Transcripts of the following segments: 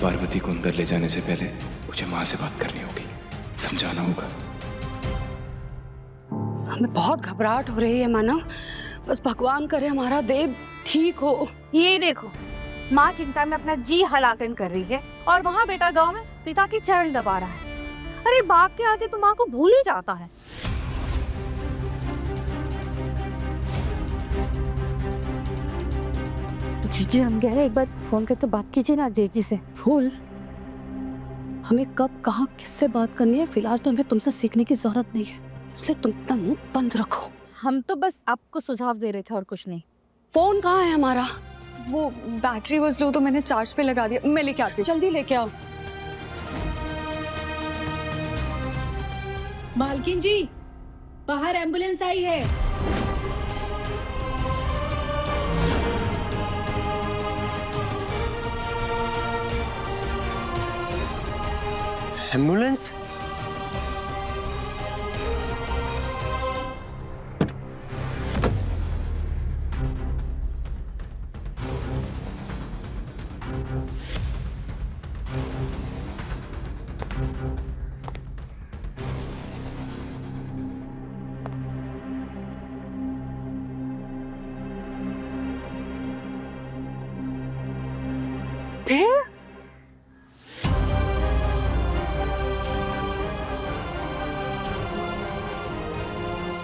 पार्वती को अंदर ले जाने से पहले मुझे माँ से बात करनी होगी, समझाना होगा। हमें बहुत घबराहट हो रही है मानव, बस भगवान करे हमारा देव ठीक हो। ये देखो, माँ चिंता में अपना जी हलाकन कर रही है और वहाँ बेटा गांव में पिता की चरण दबा रहा है। अरे बाप के आगे तो माँ को भूल ही जाता है। जी हम कह रहे एक बार फोन करके तो बात कीजिए ना जेठ जी से। फूल, हमें कब कहाँ किससे बात करनी है फिलहाल तो हमें तुमसे सीखने की जरूरत नहीं है, इसलिए तुम अपना मुंह बंद रखो। हम तो बस आपको सुझाव दे रहे थे और कुछ नहीं। फोन कहाँ है हमारा? वो बैटरी वो स्लो तो मैंने चार्ज पे लगा दिया, मैं लेके आती हूँ। जल्दी लेके आओ। मालकिन जी, बाहर एम्बुलेंस आई है। एम्बुलेंस?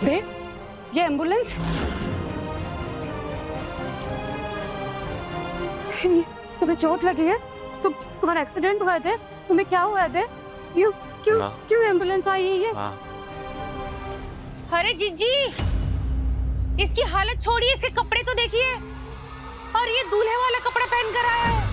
देव, ये एम्बुलेंस? तुम्हें चोट लगी है? तुम्हारा एक्सीडेंट हुआ है? तुम्हें क्या हुआ है? क्यों क्यों क्यों एम्बुलेंस आई है ये? अरे जीजी, इसकी हालत छोड़िए, इसके कपड़े तो देखिए, और ये दूल्हे वाला कपड़ा पहन कर आया है।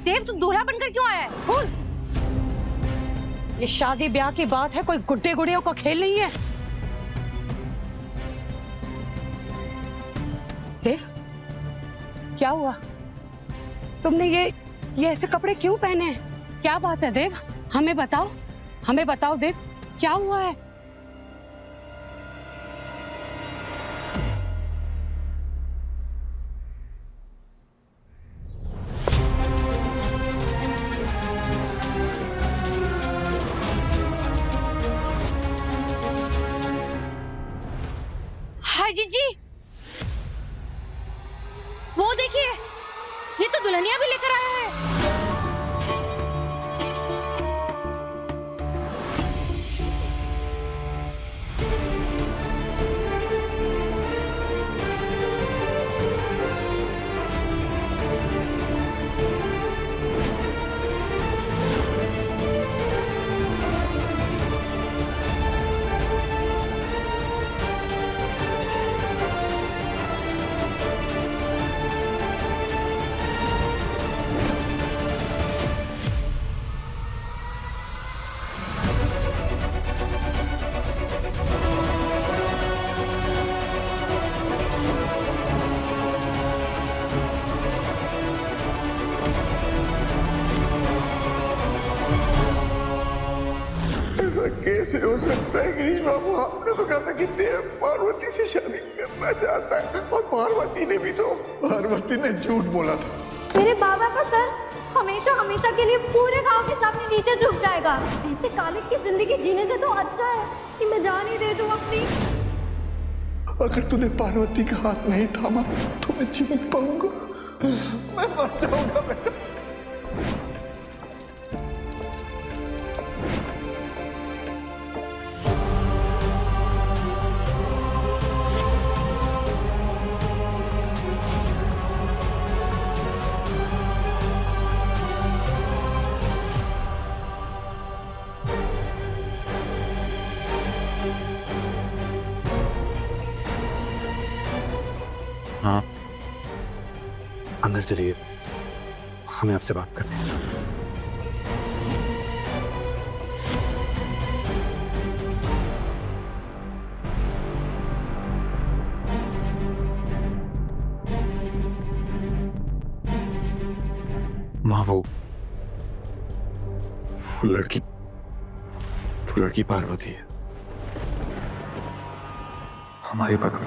देव, तू दूल्हा बनकर क्यों आया है? ये शादी ब्याह की बात है, कोई गुड्डे गुड़ियों का खेल नहीं है। देव, क्या हुआ? तुमने ये ऐसे कपड़े क्यों पहने हैं? क्या बात है देव? हमें बताओ देव, क्या हुआ है? हाय जीजी, वो देखिए, ये तो दुल्हनिया भी लेकर आया है। कैसे हो सकता है गिरीश बाबू? आपने तो कहा था कि देव पार्वती से शादी करना चाहता है, और पार्वती ने भी तो, पार्वती ने झूठ बोला था। मेरे बाबा का सर हमेशा हमेशा के लिए पूरे गांव के सामने नीचे झुक जाएगा। ऐसे काले की जिंदगी जीने से तो अच्छा है कि मैं जान ही दे दूं अपनी। अगर तूने पार्वती का हाथ नहीं थामा तो मैं जी नहीं पाऊंगा, मैं मर जाऊंगा बेटा। हाँ, अंदर चलिए, हमें आपसे बात करनी है। माँ वो लड़की पार्वती है, हमारी पत्नी।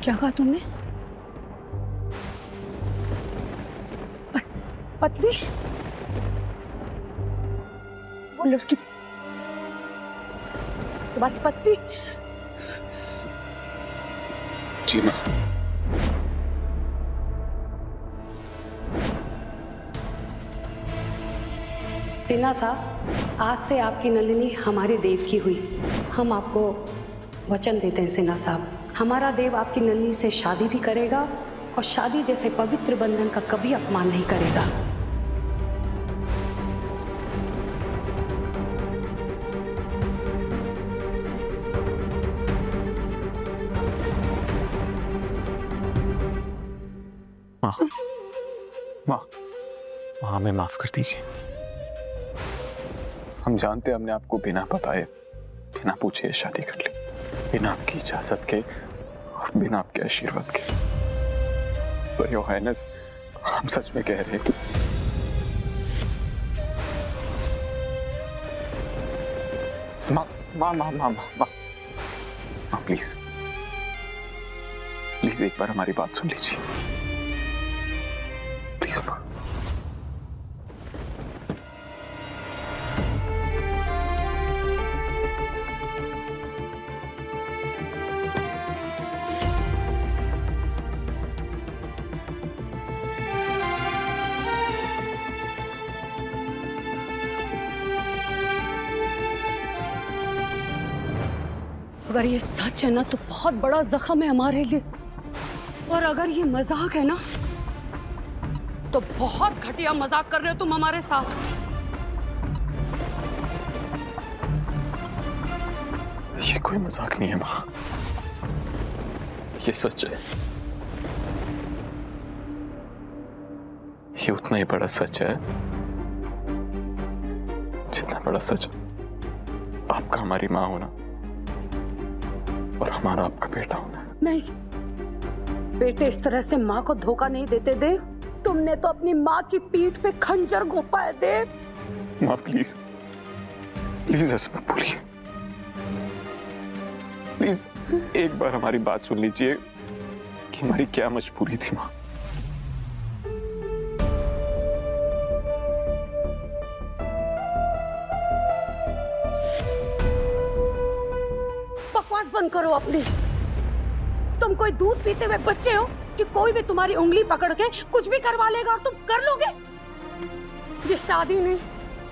क्या कहा तुमने? पत्नी? वो लड़की तुम्हारी पत्नी? जी माँ। सिन्हा साहब, आज से आपकी नलिनी हमारे देव की हुई। हम आपको वचन देते हैं सिन्हा साहब, हमारा देव आपकी नलिनी से शादी भी करेगा और शादी जैसे पवित्र बंधन का कभी अपमान नहीं करेगा। माँ, माँ, माँ हमें माफ कर दीजिए। हम जानते हमने आपको बिना बताए, बिना पूछे शादी कर ली, बिना आपकी इजाजत के और बिना आपके आशीर्वाद के। पर योर हाइनेस, हम सच में कह रहे हैं। माँ माँ माँ माँ माँ माँ माँ प्लीज प्लीज एक बार हमारी बात सुन लीजिए, प्लीज माँ। अगर ये सच है ना तो बहुत बड़ा जख्म है हमारे लिए, और अगर ये मजाक है ना तो बहुत घटिया मजाक कर रहे हो तुम हमारे साथ। ये कोई मजाक नहीं है माँ, ये सच है। ये उतना ही बड़ा सच है जितना बड़ा सच आपका हमारी माँ होना और हमारा आपका बेटा होना। नहीं, बेटे इस तरह से माँ को धोखा नहीं देते देव। तुमने तो अपनी माँ की पीठ पे खंजर घोंपा है देव। माँ प्लीज प्लीज ऐसे मत बोलिए, प्लीज एक बार हमारी बात सुन लीजिए कि हमारी क्या मजबूरी थी माँ। बकवास बंद करो अपनी। तुम कोई दूध पीते हुए बच्चे हो कि कोई भी तुम्हारी उंगली पकड़ के कुछ भी करवा लेगा और तुम कर लोगे? ये शादी नहीं,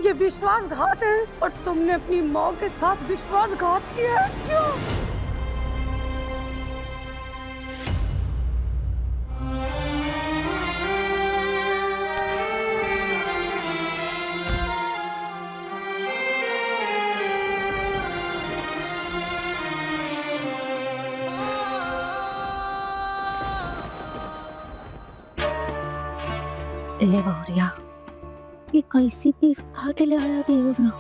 ये विश्वासघात है, और तुमने अपनी माँ के साथ विश्वासघात किया है। क्यों? ए बहुरिया, ये कैसी भी उठा के ले आया देव ना।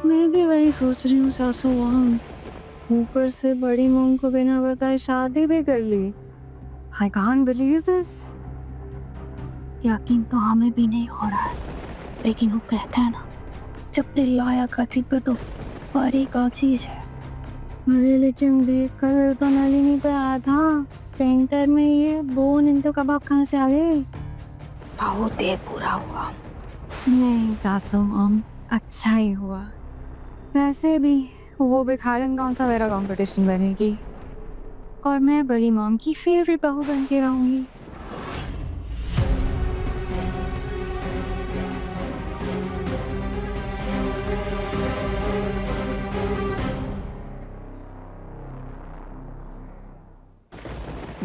मैं भी वही सोच रही हूँ सासू, हम ऊपर से बड़ी मॉम को बिना बताए शादी भी कर ली। I can't believe this। यकीन तो हमें भी नहीं हो रहा है, लेकिन वो कहता है ना, जब दिल आया कथी पे तो परी का चीज है। अरे लेकिन देख कर तो नलिनी पे आया था सेंटर में, ये बोन इनको कबाब कहाँ से आ गए? बहुत देर पूरा हुआ। नहीं सासू मॉम, अच्छा ही हुआ। वैसे भी वो भिखारन कौन सा मेरा कंपटीशन बनेगी, और मैं बड़ी मॉम की फेवरेट बहू बन के रहूंगी।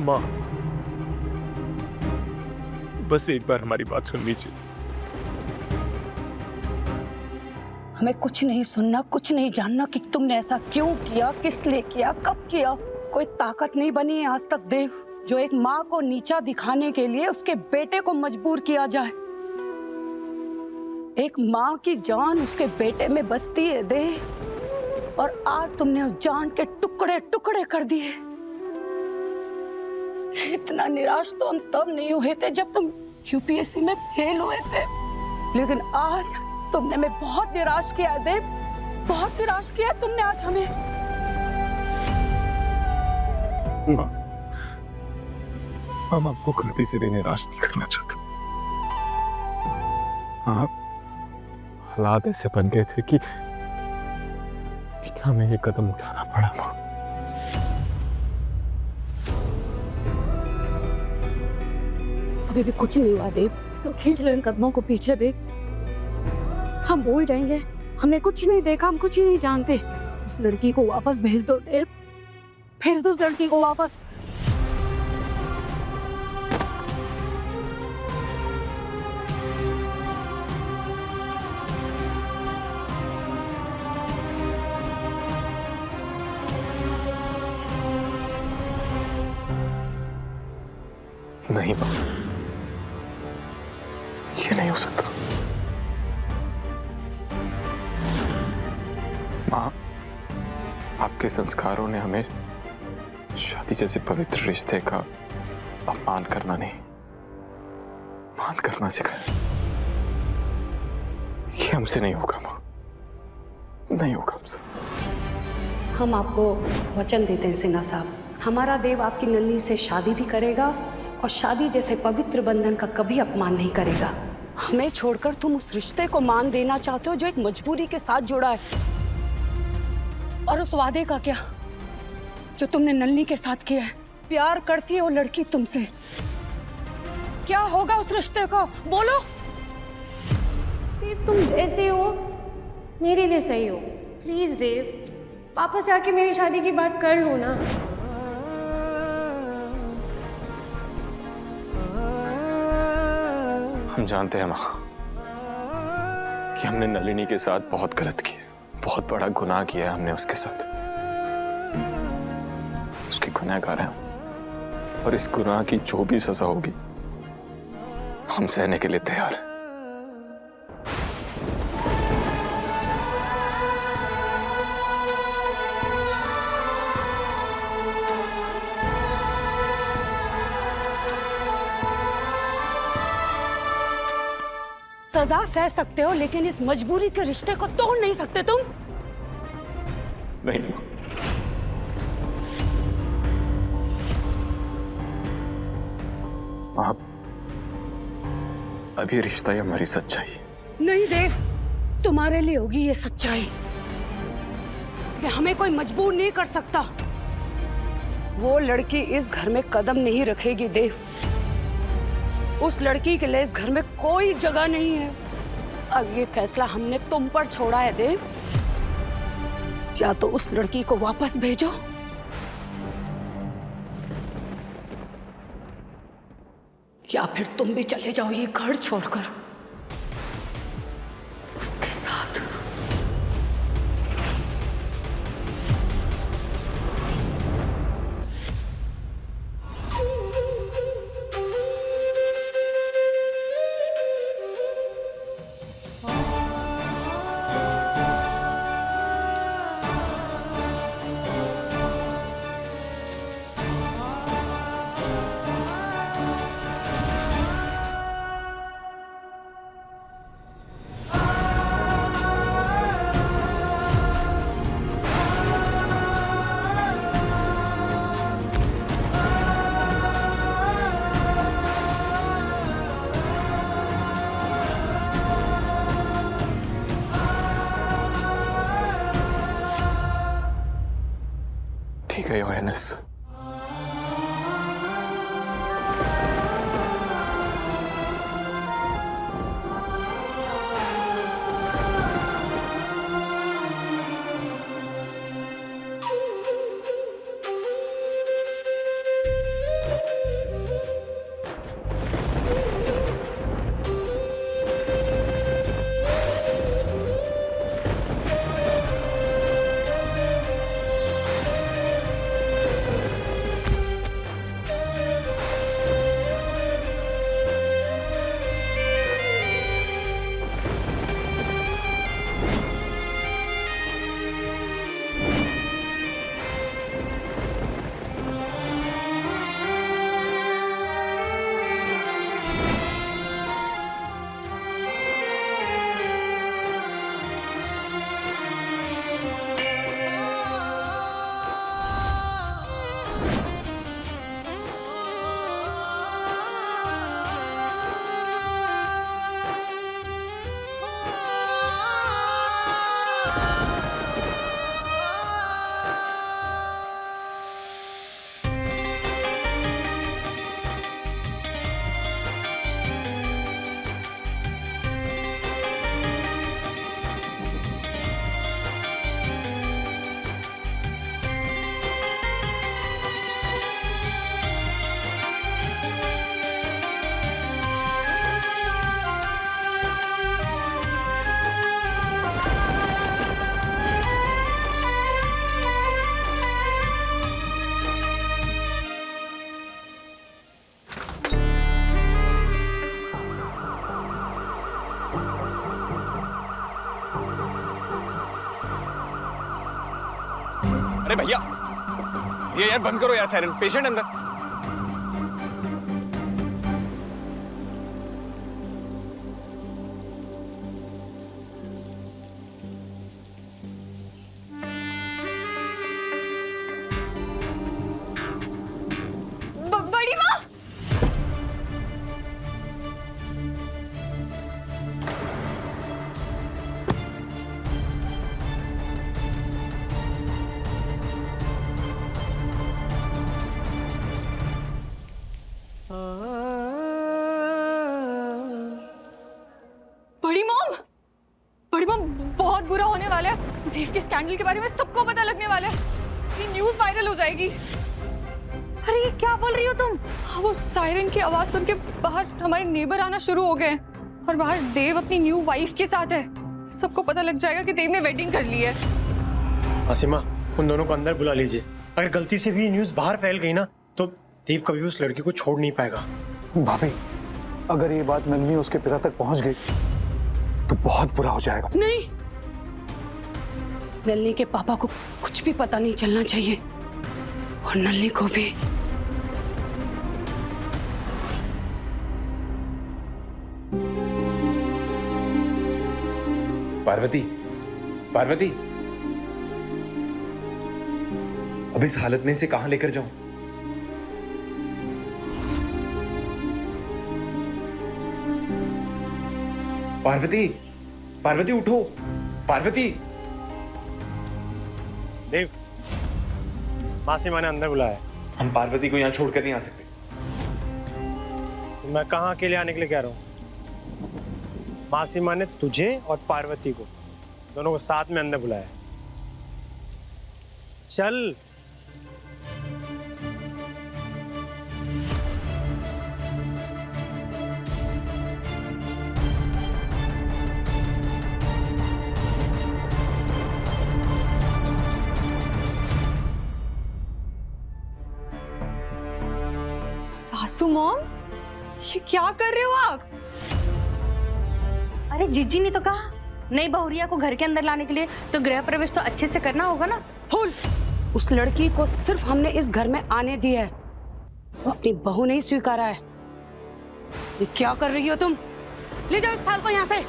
माँ, बस एक बार हमारी बात सुन लीजिए। हमें कुछ नहीं सुनना, कुछ नहीं जानना कि तुमने ऐसा क्यों किया, किस लिए किया, कब किया। कोई ताकत नहीं बनी है आज तक देव, जो एक माँ को नीचा दिखाने के लिए उसके बेटे को मजबूर किया जाए। एक माँ की जान उसके बेटे में बसती है देव, और आज तुमने उस जान के टुकड़े टुकड़े कर दिए। इतना निराश तो हम तब नहीं हुए थे जब तुम यूपीएससी में फेल हुए थे, लेकिन आज तुमने हमें बहुत निराश किया है देव, बहुत निराश किया है तुमने आज हमें। माँ, हम आपको कभी से भी निराश नहीं करना चाहते। आप हालात ऐसे बन गए थे कि हमें ये कदम उठाना पड़ा। माँ, अभी भी कुछ नहीं हुआ देव, तो खींच ले इन कदमों को पीछे देख। हम भूल जाएंगे, हमने कुछ नहीं देखा, हम कुछ ही नहीं जानते। उस लड़की को वापस भेज दो देव, भेज दो उस लड़की को वापस। नहीं माँ, ये नहीं हो सकता। माँ, आपके संस्कारों ने हमें शादी जैसे पवित्र रिश्ते का अपमान करना नहीं, मान करना सिखाया। ये हमसे नहीं होगा माँ, नहीं होगा हमसे। हम आपको वचन देते हैं सिन्हा साहब, हमारा देव आपकी नन्ही से शादी भी करेगा और शादी जैसे पवित्र बंधन का कभी अपमान नहीं करेगा। हमें छोड़कर तुम उस रिश्ते को मान देना चाहते हो जो एक मजबूरी के साथ जुड़ा है। और उस वादे का क्या जो तुमने नन्ही के साथ किया है? प्यार करती है वो लड़की तुमसे, क्या होगा उस रिश्ते को बोलो। देव, तुम जैसे हो मेरे लिए सही हो। प्लीज देव, वापस आके मेरी शादी की बात कर लो ना। हम जानते हैं माँ कि हमने नलिनी के साथ बहुत गलत किया, बहुत बड़ा गुनाह किया है हमने उसके साथ। उसकी गुनहगार हैं हम, और इस गुनाह की जो भी सजा होगी हम सहने के लिए तैयार हैं। सजा सह सकते हो, लेकिन इस मजबूरी के रिश्ते को तोड़ नहीं सकते तुम। नहीं, आप अभी रिश्ता ही हमारी सच्चाई। नहीं देव, तुम्हारे लिए होगी ये सच्चाई। ये हमें कोई मजबूर नहीं कर सकता। वो लड़की इस घर में कदम नहीं रखेगी देव। उस लड़की के लिए इस घर में कोई जगह नहीं है। अब ये फैसला हमने तुम पर छोड़ा है देव। या तो उस लड़की को वापस भेजो, या फिर तुम भी चले जाओ ये घर छोड़कर उसके साथ। ठीक है योर हाइनेस। अरे भैया, ये यार बंद करो यार सायरन, पेशेंट अंदर। बड़ी माँ, बड़ी मॉम बहुत बुरा होने वाला है। देव के स्कैंडल के बारे में सबको पता लगने वाला है। ये न्यूज़ वायरल हो जाएगी। अरे ये क्या बोल रही हो तुम? हाँ, वो सायरन की आवाज सुन के बाहर हमारे नेबर आना शुरू हो गए और बाहर देव अपनी न्यू वाइफ के साथ है। सबको पता लग जाएगा कि देव ने वेडिंग कर ली है। आसिमा, उन दोनों को अंदर बुला लीजिए। अगर गलती से भी न्यूज़ बाहर फैल गई ना तो देव कभी उस लड़की को छोड़ नहीं पाएगा। भाभी, अगर ये बात नलिनी उसके पिता तक पहुंच गई तो बहुत बुरा हो जाएगा। नहीं, नलिनी के पापा को कुछ भी पता नहीं चलना चाहिए और नलिनी को भी। पार्वती, पार्वती, अब इस हालत में इसे कहां लेकर जाऊं? पार्वती, पार्वती उठो, पार्वती। देव, मासीमा ने अंदर बुलाया है। हम पार्वती को यहाँ छोड़कर नहीं आ सकते। मैं कहाँ अकेले आने के लिए कह रहा हूँ? मासीमा ने तुझे और पार्वती को दोनों को साथ में अंदर बुलाया है। चल। सासू मॉम, ये क्या कर रहे हो आप? अरे जीजी ने तो कहा नई बहुरिया को घर के अंदर लाने के लिए तो गृह प्रवेश तो अच्छे से करना होगा ना। फूल, उस लड़की को सिर्फ हमने इस घर में आने दिया है, वो अपनी बहू नहीं स्वीकारा है। ये क्या कर रही हो तुम? ले जाओ इस थाल को यहाँ से।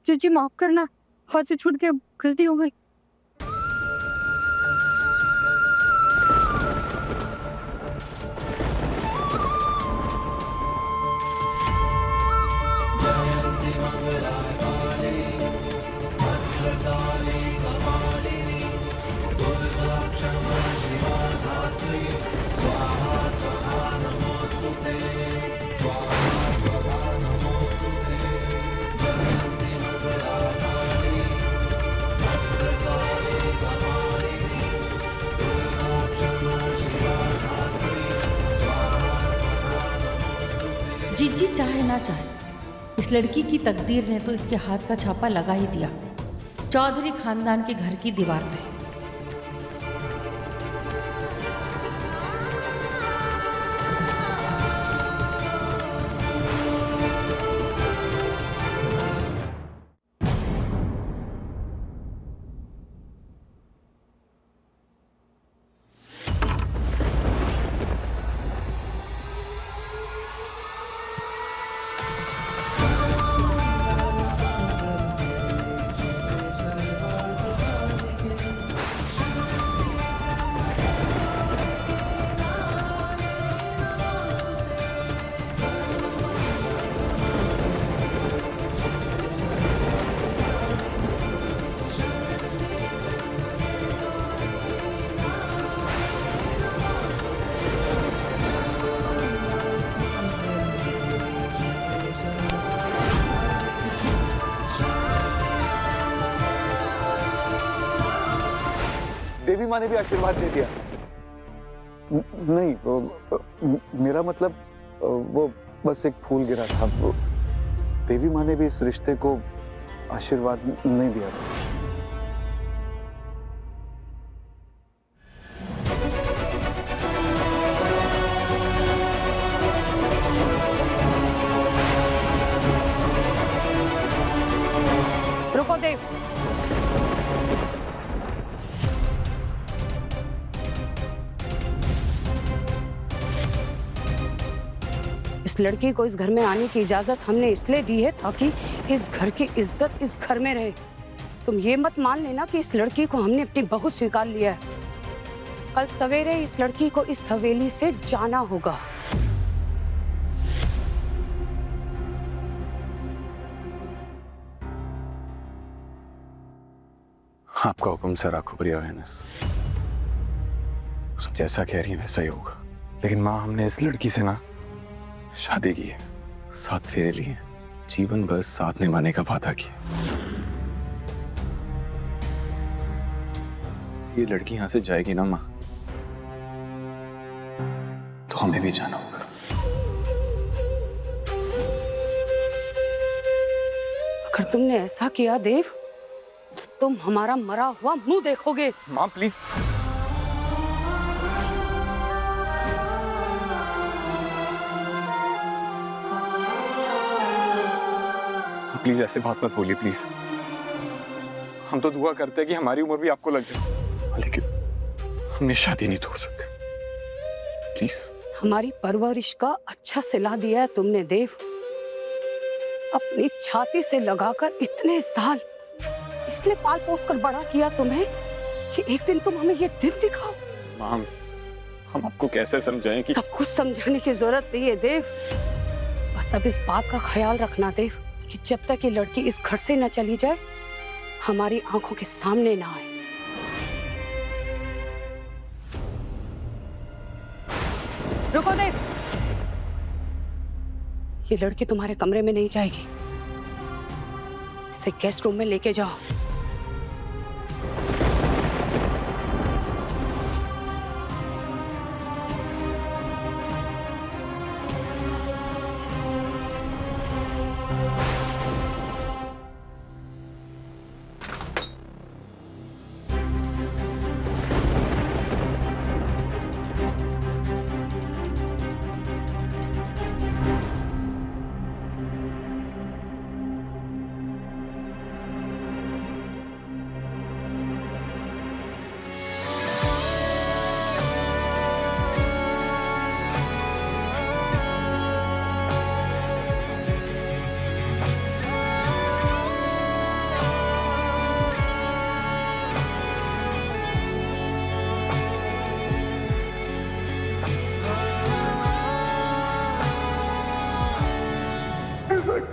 जीजी माफ करना, हाथ से छूट के गलती हो गई। जीजी चाहे ना चाहे, इस लड़की की तकदीर ने तो इसके हाथ का छापा लगा ही दिया चौधरी खानदान के घर की दीवार पे। देवी माँ ने भी आशीर्वाद दे दिया। नहीं, मेरा मतलब वो बस एक फूल गिरा था। देवी माँ ने भी इस रिश्ते को आशीर्वाद नहीं दिया था। इस लड़की को इस घर में आने की इजाजत हमने इसलिए दी है ताकि इस घर की इज्जत इस घर में रहे। तुम ये मत मान लेना कि इस लड़की को हमने अपनी बहू स्वीकार लिया है। कल सवेरे इस लड़की को इस हवेली से जाना होगा। आपका हुक्म सर, आंखों पर अवेयरनेस। जैसा कह रही है वैसा ही होगा। लेकिन माँ, हमने इस लड़की से ना शादी की है, 7 फेरे लिए, जीवन भर साथ निभाने का वादा किया। ये लड़की यहां से जाएगी ना माँ, तो हमें भी जाना होगा। अगर तुमने ऐसा किया देव, तो तुम हमारा मरा हुआ मुंह देखोगे। माँ प्लीज, प्लीज ऐसे बात मत बोलिए प्लीज। हम तो दुआ करते हैं कि हमारी उम्र भी आपको लग जाए, लेकिन हम ये शादी नहीं तोड़ सकते प्लीज। हमारी परवरिश का अच्छा सिला दिया है तुमने देव। अपनी छाती से लगाकर इतने साल इसलिए पाल पोस कर बड़ा किया तुम्हें कि एक दिन तुम हमें ये दिन दिखाओ। माम, हम आपको कैसे समझाएं कि अब कुछ समझाने की जरूरत नहीं है देव। बस अब इस बात का ख्याल रखना देव कि जब तक ये लड़की इस घर से न चली जाए, हमारी आंखों के सामने ना आए। रुको देव, ये लड़की तुम्हारे कमरे में नहीं जाएगी। इसे गेस्ट रूम में लेके जाओ।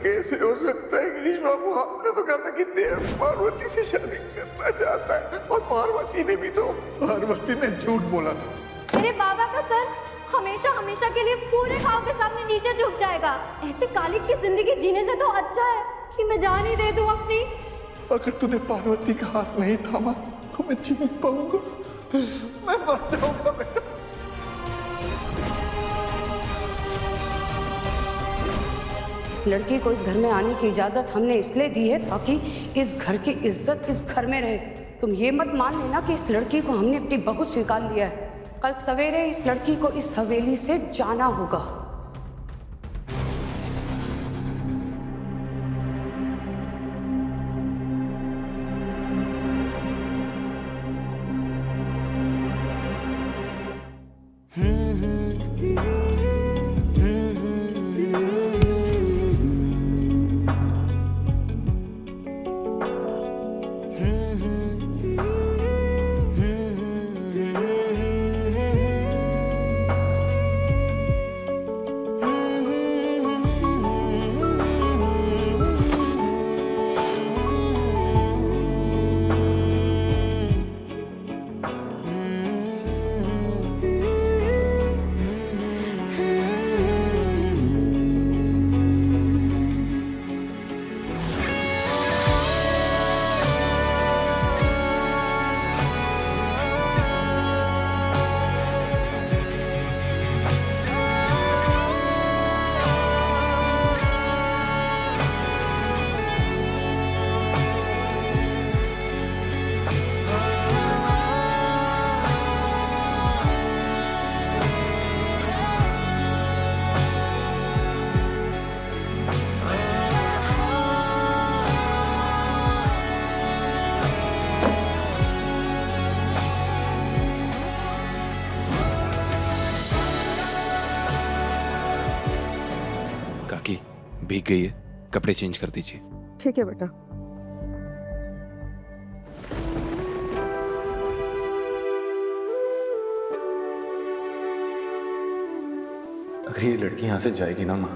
कैसे हो सकता है गिरीश बाबू? आपने तो कहा था कि देव पार्वती से शादी करना चाहता है, और पार्वती ने भी तो, पार्वती ने झूठ बोला था। मेरे बाबा का सर हमेशा हमेशा के लिए पूरे गांव के सामने नीचे झुक जाएगा। ऐसे कालिक की जिंदगी जीने से तो अच्छा है कि मैं जान ही दे दूं अपनी। अगर तूने पार्वती का हाथ नहीं थामा तो मैं जी नहीं पाऊंगा, मैं मर जाऊंगा बेटा। इस लड़की को इस घर में आने की इजाजत हमने इसलिए दी है ताकि इस घर की इज्जत इस घर में रहे। तुम ये मत मान लेना कि इस लड़की को हमने अपनी बहू स्वीकार लिया है। कल सवेरे इस लड़की को इस हवेली से जाना होगा। भीग गई है, कपड़े चेंज कर दीजिए। ठीक है बेटा। अगर ये लड़की यहाँ से जाएगी ना माँ,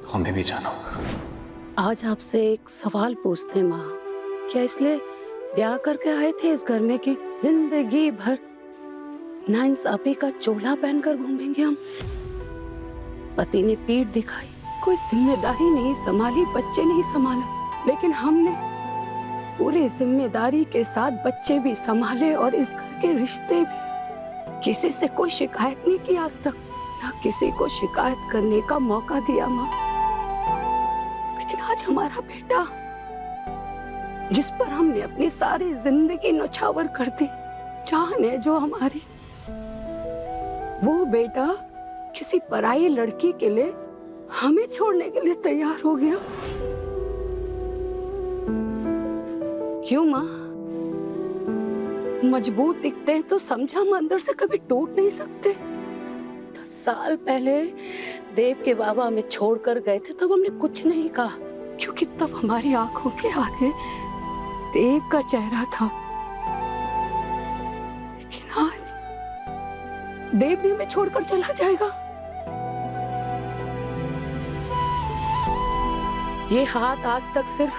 तो हमें भी जाना होगा। आज आपसे एक सवाल पूछते हैं माँ, क्या इसलिए ब्याह करके आए थे इस घर में कि जिंदगी भर नाइंसाफी का चोला पहनकर घूमेंगे हम? पति ने पीठ दिखाई, कोई जिम्मेदारी नहीं संभाली, बच्चे नहीं संभाला, लेकिन हमने पूरी जिम्मेदारी के साथ बच्चे भी संभाले और इस घर के रिश्ते भी। किसी से कोई शिकायत नहीं की आज तक, ना किसी को शिकायत करने का मौका दिया माँ। लेकिन आज हमारा बेटा, जिस पर हमने अपनी सारी जिंदगी नौछावर कर दी, जान है जो हमारी, वो बेटा किसी पराई लड़की के लिए हमें छोड़ने के लिए तैयार हो गया। क्यों माँ? मजबूत दिखते हैं तो समझा हम अंदर से कभी टूट नहीं सकते। 10 साल पहले देव के बाबा हमें छोड़कर गए थे, तब हमने कुछ नहीं कहा, क्योंकि तब हमारी आंखों के आगे देव का चेहरा था। लेकिन आज देव भी हमें छोड़कर चला जाएगा। ये हाथ आज तक सिर्फ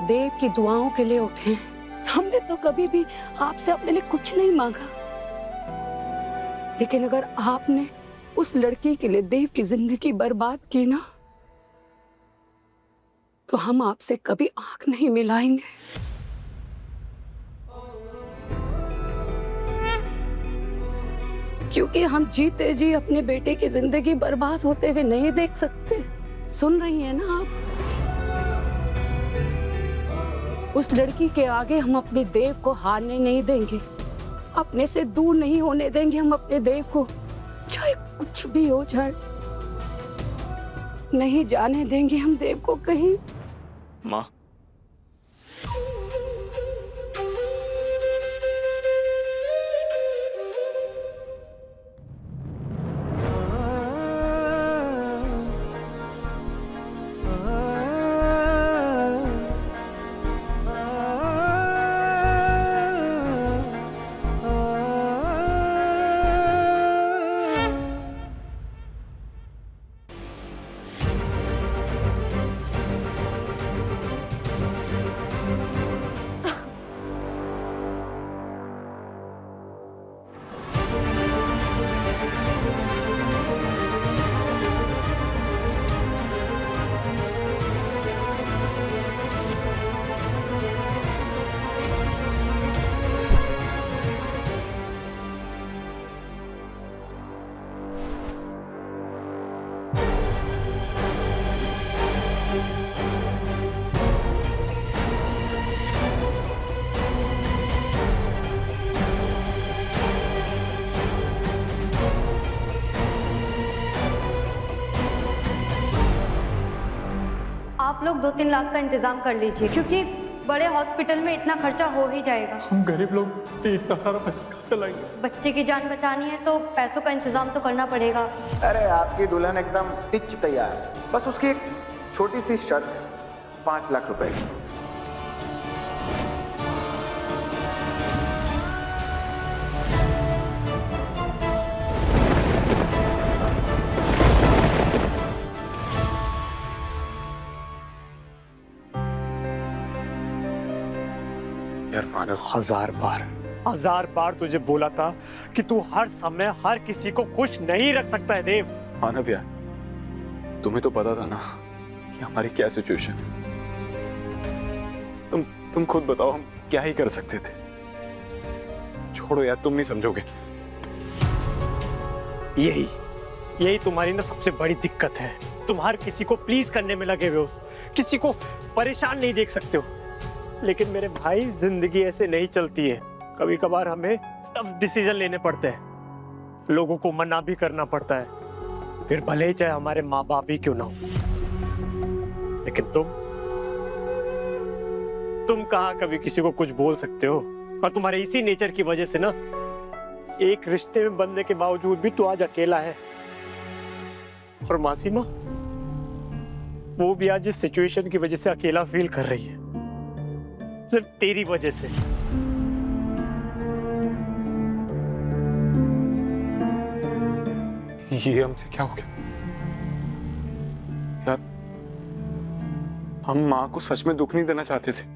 देव की दुआओं के लिए उठे हैं। हमने तो कभी भी आपसे अपने लिए कुछ नहीं मांगा, लेकिन अगर आपने उस लड़की के लिए देव की जिंदगी बर्बाद की ना, तो हम आपसे कभी आंख नहीं मिलाएंगे। क्योंकि हम जीते जी अपने बेटे की जिंदगी बर्बाद होते हुए नहीं देख सकते। सुन रही हैं ना आप? उस लड़की के आगे हम अपने देव को हारने नहीं देंगे, अपने से दूर नहीं होने देंगे हम अपने देव को, चाहे कुछ भी हो जाए। नहीं जाने देंगे हम देव को कहीं। माँ, आप लोग 2-3 लाख का इंतजाम कर लीजिए, क्योंकि बड़े हॉस्पिटल में इतना खर्चा हो ही जाएगा। हम गरीब लोग इतना सारा पैसा कहाँ से लाएंगे? बच्चे की जान बचानी है तो पैसों का इंतजाम तो करना पड़ेगा। अरे आपकी दुल्हन एकदम पिच तैयार है, बस उसकी एक छोटी सी शर्त है, 5 लाख रुपए की। यार मानव, 1000 बार तुझे बोला था कि तू हर समय हर किसी को खुश नहीं रख सकता है देव। मानव यार, तुम्हें तो पता था ना कि हमारी क्या सिचुएशन है। तुम खुद बताओ, हम क्या ही कर सकते थे। छोड़ो यार, तुम नहीं समझोगे। यही तुम्हारी ना सबसे बड़ी दिक्कत है। तुम हर किसी को प्लीज करने में लगे हुए हो, किसी को परेशान नहीं देख सकते हो। लेकिन मेरे भाई, जिंदगी ऐसे नहीं चलती है। कभी कभार हमें टफ डिसीजन लेने पड़ते हैं, लोगों को मना भी करना पड़ता है, फिर भले ही चाहे हमारे माँ बाप ही क्यों ना हो। लेकिन तुम कहाँ कभी किसी को कुछ बोल सकते हो? और तुम्हारे इसी नेचर की वजह से ना, एक रिश्ते में बनने के बावजूद भी तू आज अकेला है। और मासीमा, वो भी आज इस सिचुएशन की वजह से अकेला फील कर रही है, सिर्फ तेरी वजह से। ये हमसे क्या हो गया यार? हम माँ को सच में दुख नहीं देना चाहते थे।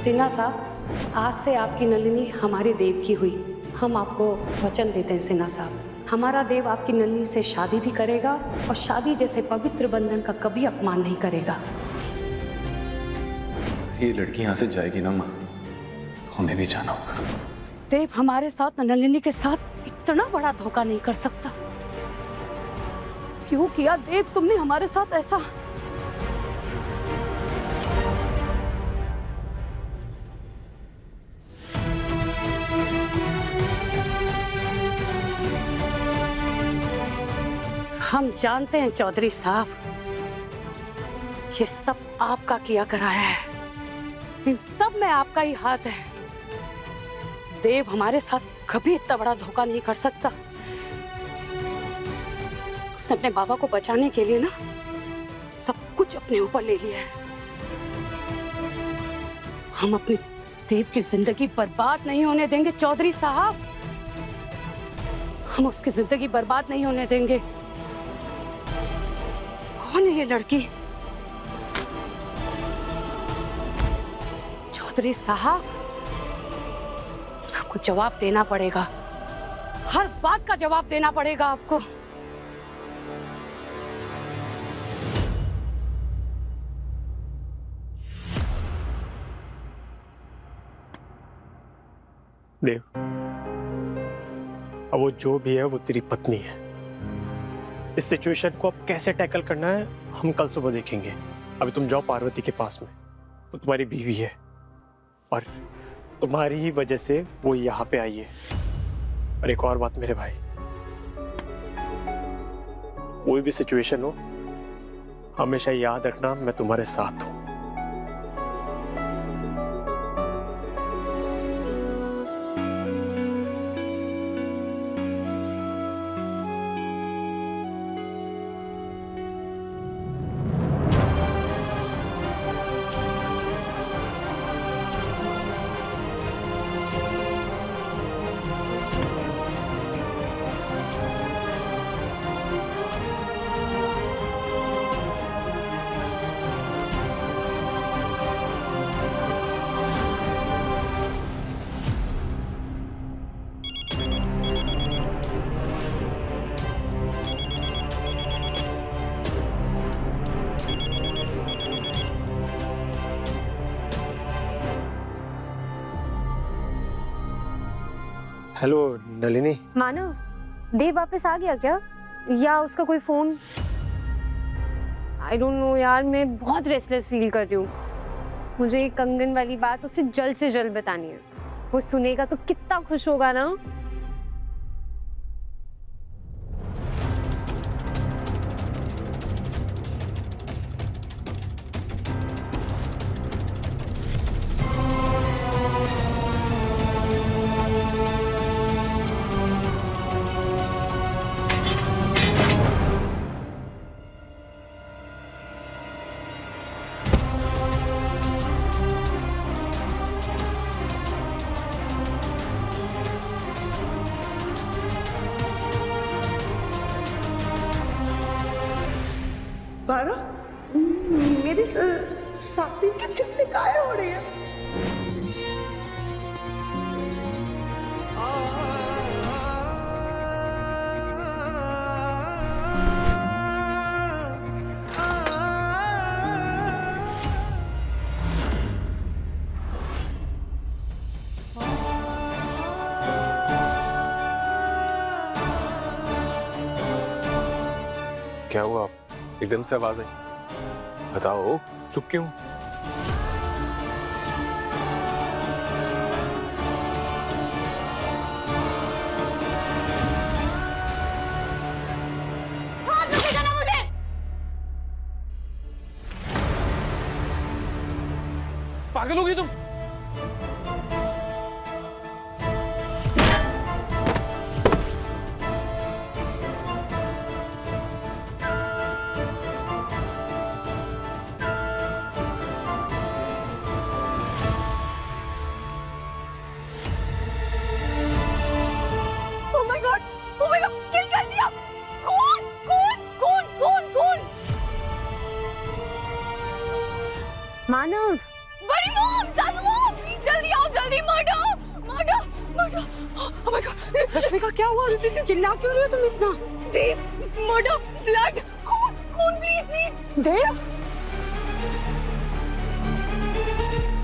सिन्हा साहब, आज से आपकी नलिनी हमारे देव की हुई। हम आपको वचन देते हैं सिन्हा साहब, हमारा देव आपकी नलिनी से शादी भी करेगा और शादी जैसे पवित्र बंधन का कभी अपमान नहीं करेगा। ये लड़की यहाँ से जाएगी ना माँ, तो हमें भी जाना होगा। देव हमारे साथ नलिनी के साथ इतना बड़ा धोखा नहीं कर सकता। क्यों किया देव तुमने हमारे साथ ऐसा? हम जानते हैं चौधरी साहब, ये सब आपका किया कराया है। इन सब में आपका ही हाथ है। देव हमारे साथ कभी इतना बड़ा धोखा नहीं कर सकता। उसने अपने बाबा को बचाने के लिए ना सब कुछ अपने ऊपर ले लिया है। हम अपने देव की जिंदगी बर्बाद नहीं होने देंगे चौधरी साहब, हम उसकी जिंदगी बर्बाद नहीं होने देंगे। कौन है ये लड़की? चौधरी साहब, आपको जवाब देना पड़ेगा, हर बात का जवाब देना पड़ेगा आपको। देव, अब वो जो भी है वो तेरी पत्नी है। इस सिचुएशन को अब कैसे टैकल करना है हम कल सुबह देखेंगे। अभी तुम जाओ पार्वती के पास में, वो तुम्हारी बीवी है और तुम्हारी ही वजह से वो यहाँ पे आई है। और एक और बात मेरे भाई, कोई भी सिचुएशन हो हमेशा याद रखना मैं तुम्हारे साथ हूं। हेलो नलिनी। मानव, देव वापस आ गया क्या, या उसका कोई फोन? आई डोंट नो यार, मैं बहुत रेस्टलेस फील कर रही हूँ। मुझे ये कंगन वाली बात उससे जल्द से जल्द बतानी है। वो सुनेगा तो कितना खुश होगा ना। पारो, मेरी शादी की चिट्ठी काहे हो रही है? क्या हुआ? एकदम से आवाज आई, बताओ चुप क्यों? पागल हो गई तुम? मानव। बड़ी मॉम, सासू मॉम, प्लीज जल्दी आओ, जल्दी murder, murder, murder. Oh my God, Rashmika क्या हुआ? चिल्ला क्यों रही हो तुम इतना? देव, मर्डर, ब्लड, खून, खून, प्लीज प्लीज। देव,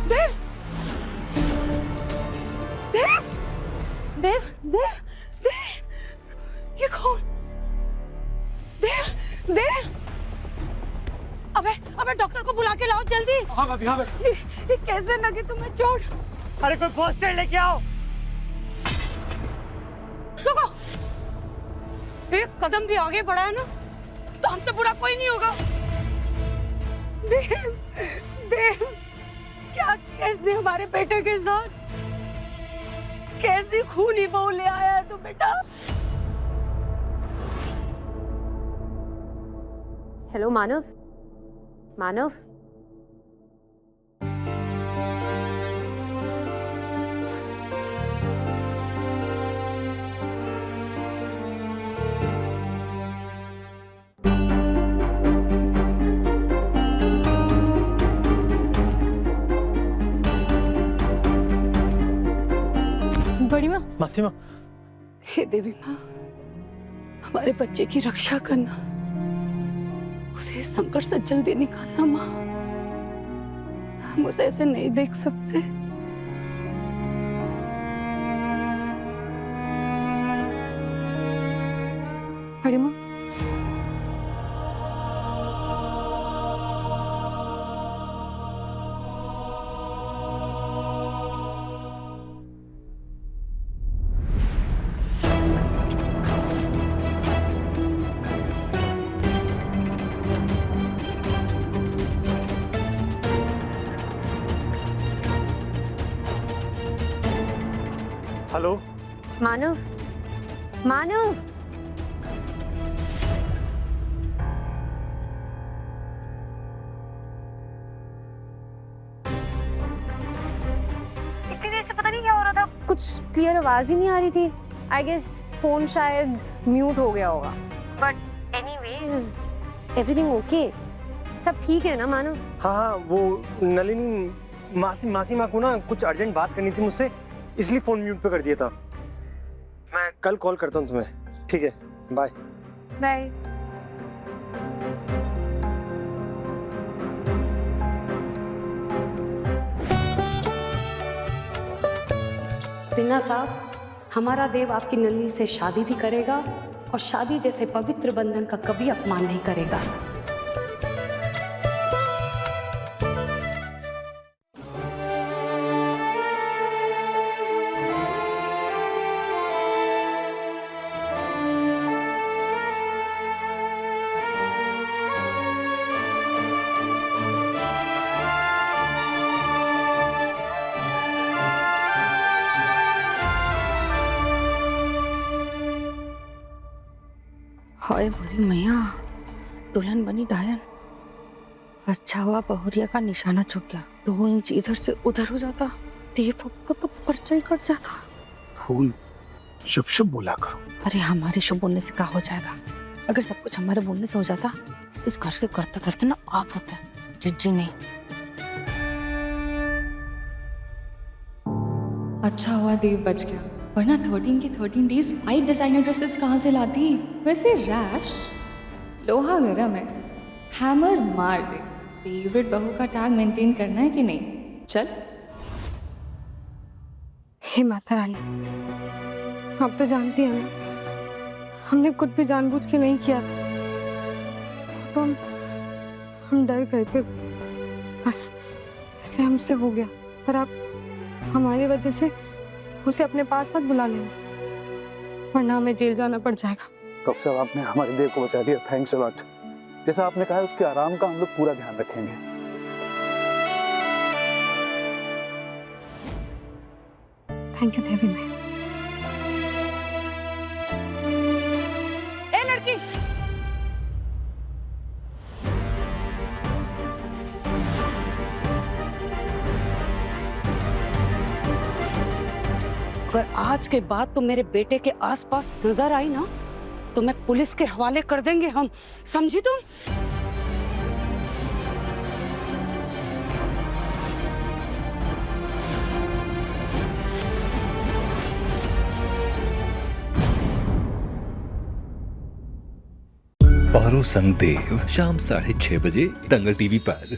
देव, देव, देव, देव, देव, ये कौन? देव, देव, अबे डॉक्टर को बुला के लाओ जल्दी। हाँ भाभी, हाँ भाभी। ये कैसे लगी तुम्हें चोट? अरे कोई फर्स्ट एड लेके आओ। रुको, एक कदम भी आगे बढ़ा है ना तो हमसे बुरा कोई नहीं होगा। देव, देव, क्या किया इसने हमारे बेटे के साथ? कैसी खूनी बहू ले आया है तू बेटा? हेलो मानव, मानव, बड़ी माँ, मासी माँ, हे देवी माँ, हमारे बच्चे की रक्षा करना, उसे इस संकट से जल्दी निकालना माँ। हम उसे ऐसे नहीं देख सकते। बड़ी माँ, हेलो मानव, मानव, इतनी देर से पता नहीं क्या हो रहा था, कुछ क्लियर आवाज ही नहीं आ रही थी। आई गेस फोन शायद म्यूट हो गया होगा। But anyways, everything okay? सब ठीक है ना मानव? हाँ हाँ, वो नलिनी मासी माँ को ना कुछ अर्जेंट बात करनी थी मुझसे, इसलिए फोन म्यूट पे कर दिया था। मैं कल कॉल करता हूँ तुम्हें, ठीक है? Bye bye. सिन्हा साहब, हमारा देव आपकी नलिनी से शादी भी करेगा और शादी जैसे पवित्र बंधन का कभी अपमान नहीं करेगा। हाय बड़ी मैया, दुल्हन बनी डायन। अच्छा हुआ बहुरिया का निशाना चुक गया, 2 इंच इधर से उधर हो जाता, देव को तो पर्चा ही कट जाता। फूल, शुभ शुभ बोला करो। अरे हमारे शुभ बोलने से क्या हो जाएगा? अगर सब कुछ हमारे बोलने से हो जाता तो इस घर के करते करते ना आप होते, जिज्जी नहीं। अच्छा हुआ देव बच गया, वरना 13 के 13 डेज वाइट डिजाइनर ड्रेसेस कहाँ से लाती? वैसे रैश लोहा गरम है, हैमर मार दे। फेवरेट बहू का टैग मेंटेन करना है कि नहीं? चल। हे माता रानी, आप तो जानती हैं ना, हमने कुछ भी जानबूझ के नहीं किया था, तो हम डर गए थे बस, इसलिए हमसे हो गया। पर आप हमारी वजह से उसे अपने पास मत बुला लेना, वरना हमें जेल जाना पड़ जाएगा। कौशल, आपने हमारे देव को बचा दिया, थैंक्स अ लॉट। जैसा आपने कहा, उसके आराम का हम लोग पूरा ध्यान रखेंगे। थैंक यू देवी मैया। ए लड़की, अगर आज के बाद तुम मेरे बेटे के आसपास नजर आई ना तो मैं पुलिस के हवाले कर देंगे हम, समझी तुम? पारो संग देव शाम 6:30 बजे दंगल टीवी पर।